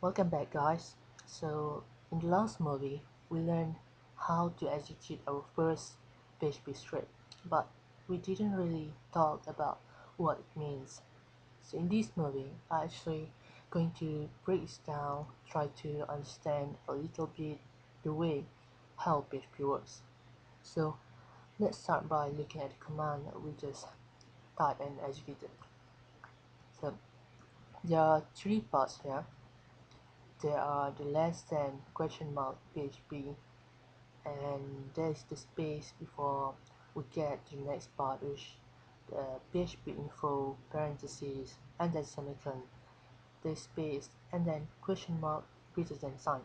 Welcome back, guys. So, in the last movie, we learned how to execute our first PHP script, but we didn't really talk about what it means. So, in this movie, I'm actually going to break this down, try to understand a little bit the way how PHP works. So, let's start by looking at the command that we just typed and executed. So, there are three parts here. There are the less than question mark PHP, and there's the space before we get to the next part, which the PHP info parentheses and then semicolon, the space and then question mark greater than sign.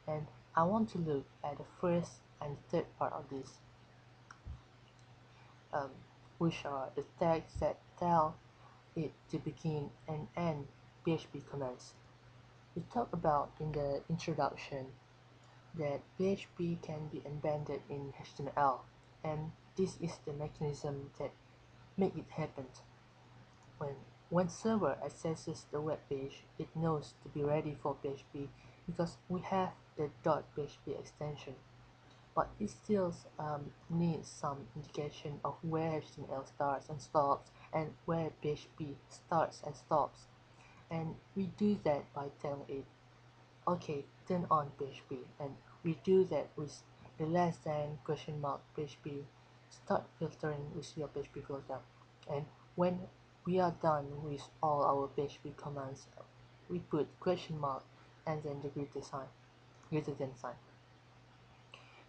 And I want to look at the first and third part of this, um, which are the tags that tell it to begin and end PHP commands. We talked about in the introduction that PHP can be embedded in HTML, and this is the mechanism that make it happen. When server accesses the web page, it knows to be ready for PHP because we have the .php extension, but it still needs some indication of where HTML starts and stops and where PHP starts and stops, and we do that by telling it okay, turn on PHP, and we do that with the less than question mark PHP. Start filtering with your PHP filter, and when we are done with all our PHP commands, we put question mark and then the greater than sign.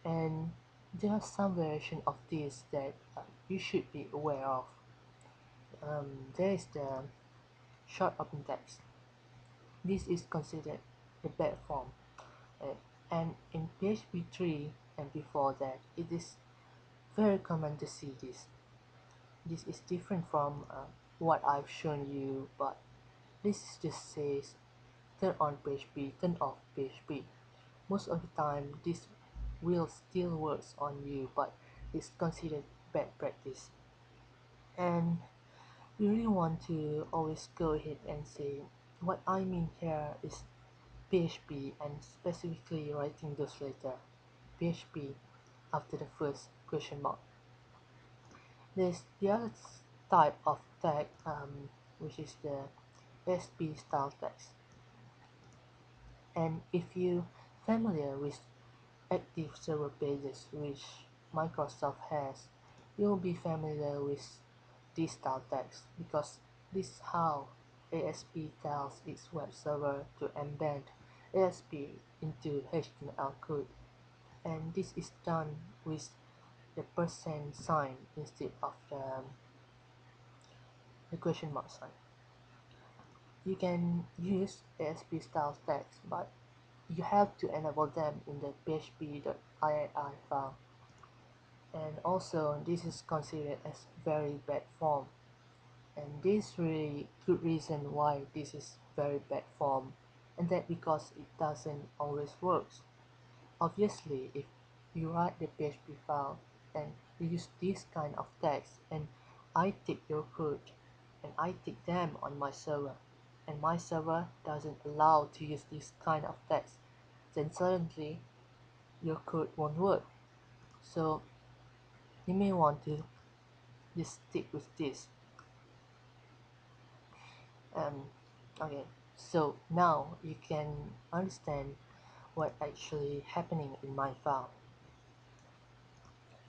And there are some variation of this that you should be aware of. There is the short open text. This is considered the bad form. Uh, and in PHP 3 and before that, it is very common to see this. This is different from what I've shown you, but this just says turn on PHP, turn off PHP. Most of the time, this will still works on you, but it's considered bad practice. And we really want to always go ahead and say what I mean here is PHP and specifically writing those letters PHP after the first question mark. There's the other type of tag, which is the ASP style text. And if you familiar with active server pages which Microsoft has, you'll be familiar with this style text because this is how ASP tells its web server to embed ASP into HTML code, and this is done with the percent sign instead of the question mark sign. You can use ASP style tags, but you have to enable them in the php.ini file. And also, this is considered as very bad form. And this really good reason why this is very bad form, and that because it doesn't always works. Obviously, if you write the PHP file and you use this kind of text and I take your code and I take them on my server and my server doesn't allow to use this kind of text, then suddenly your code won't work. So you may want to just stick with this. Um, okay, so now you can understand what actually happening in my file.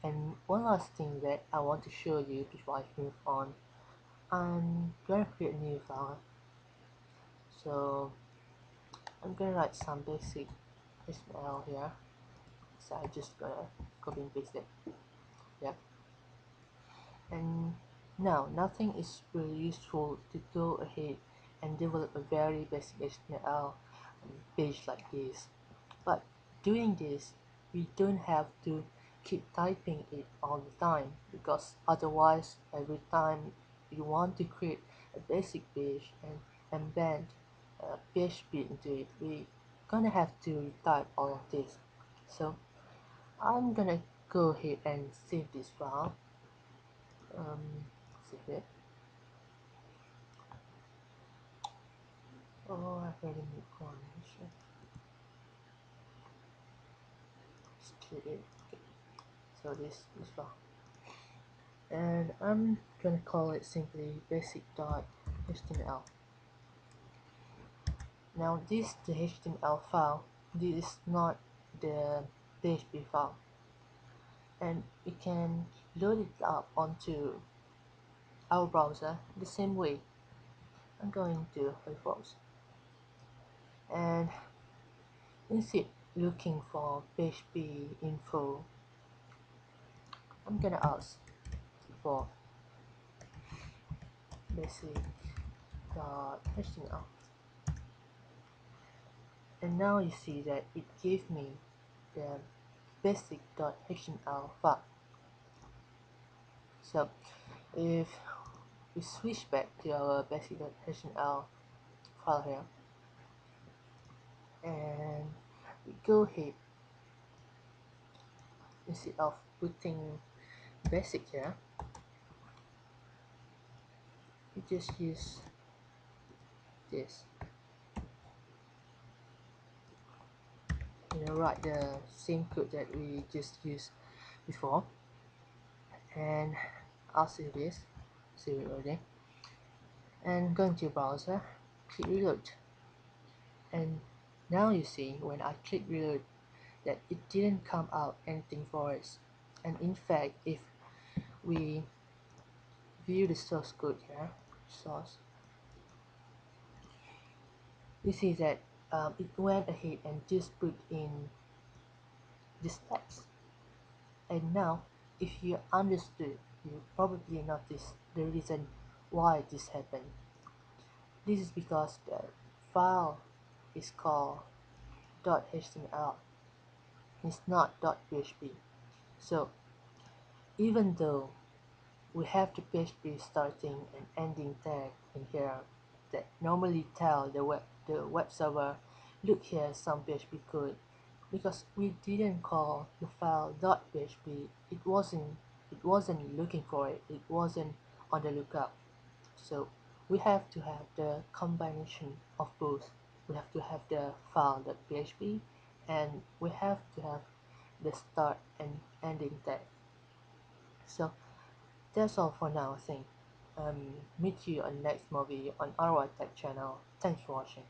And one last thing that I want to show you before I move on, I'm gonna create a new file. So I'm gonna write some basic HTML here. So I just gonna copy and paste it. Yeah. And now nothing is really useful to go ahead and develop a very basic HTML page like this. But doing this, we don't have to keep typing it all the time because otherwise every time you want to create a basic page and embed PHP into it, we gonna have to retype all of this. So I'm gonna go ahead and save this file. Save it, Oh, I've already moved on. Split it. Okay. So this file, and I'm gonna call it simply basic.html. Now this the HTML file. This is not the PHP file, and we can load it up onto our browser the same way. I'm going to Firefox, and instead looking for PHP info, I'm gonna ask for basic.html, and now you see that it gave me the basic.html file. So if we switch back to our basic.html file here, and we go ahead, instead of putting basic here, we just use this, write the same code that we just used before, and I'll save this, save it already, and go into your browser, click reload, and now you see when I click reload that it didn't come out anything for us. And in fact, if we view the source code here, source, you see that it went ahead and just put in this text. And now if you understood, you probably noticed the reason why this happened. This is because the file is called .html, it's not .php. So even though we have the PHP starting and ending tag in here that normally tell the web server, look, here some PHP code, because we didn't call the file .php, it wasn't looking for it, it wasn't on the lookup. So we have to have the combination of both. We have to have the file.php, and we have to have the start and ending tag. So that's all for now, I think. Meet you on next movie on our rytech channel. Thanks for watching.